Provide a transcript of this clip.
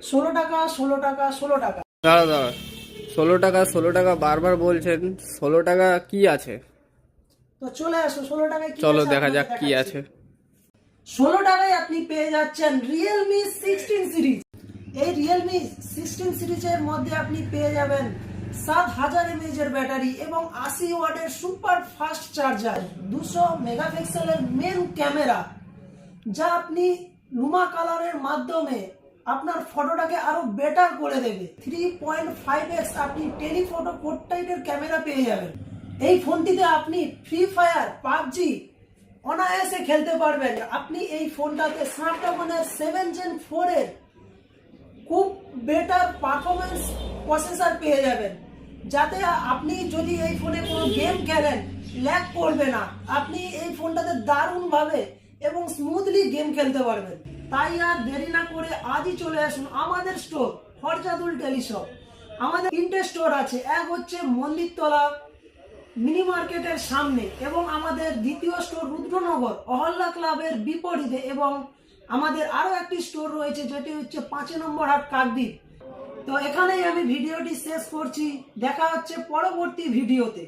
16 টাকা 16 টাকা 16 টাকা। দাঁড়া দাঁড়া, 16 টাকা 16 টাকা বারবার বলছেন, 16 টাকা কি আছে? তো চলে আসো, 16 টাকায় কি চলো আছে দেখা আপনাদের যাক কি দেখাচ্ছি। আছে। 16 টাকায় আপনি পেয়ে যাচ্ছেন রিয়েলমি 16 সিরিজ। এই রিয়েলমি 16 সিরিজের মধ্যে আপনি পেয়ে যাবেন 7000 mAh এর ব্যাটারি এবং 80 ওয়াটের সুপার ফাস্ট চার্জার, 200 মেগাপিক্সেলের মেন ক্যামেরা, যা আপনি লুমা কালারের মাধ্যমে আপনার ফটোটাকে আরো বেটার করে দেবে। 3.5x আপনি টেলিফটো পোর্ট্রেটের ক্যামেরা পেয়ে যাবেন। এই ফোনটিতে আপনি ফ্রি ফায়ার, পাবজি অনায়াসে খেলতে পারবেন। আপনি এই ফোনটাতে স্ন্যাপড্রাগনের 7 Gen 4 এর খুব বেটার পারফরমেন্স প্রসেসর পেয়ে যাবেন, যাতে আপনি যদি এই ফোনে কোনো গেম খেলেন ল্যাগ করবে না। আপনি এই ফোনটাতে দারুণভাবে এবং স্মুথলি গেম খেলতে পারবেন। তাই আর দেরি না করে আজই চলে আসুন আমাদের স্টোর ফরজাদুল টেলিশপ। আমাদের 3টে স্টোর আছে, এক হচ্ছে মন্দিরতলা মিনি মার্কেটের সামনে এবং আমাদের দ্বিতীয় স্টোর রুদ্রনগর অহল্লা ক্লাবের বিপরীতে, এবং আমাদের আরো একটি স্টোর রয়েছে যেটি হচ্ছে 5 নম্বর হাট কাকদ্বীপ। তো এখানেই আমি ভিডিওটি শেষ করছি, দেখা হচ্ছে পরবর্তী ভিডিওতে।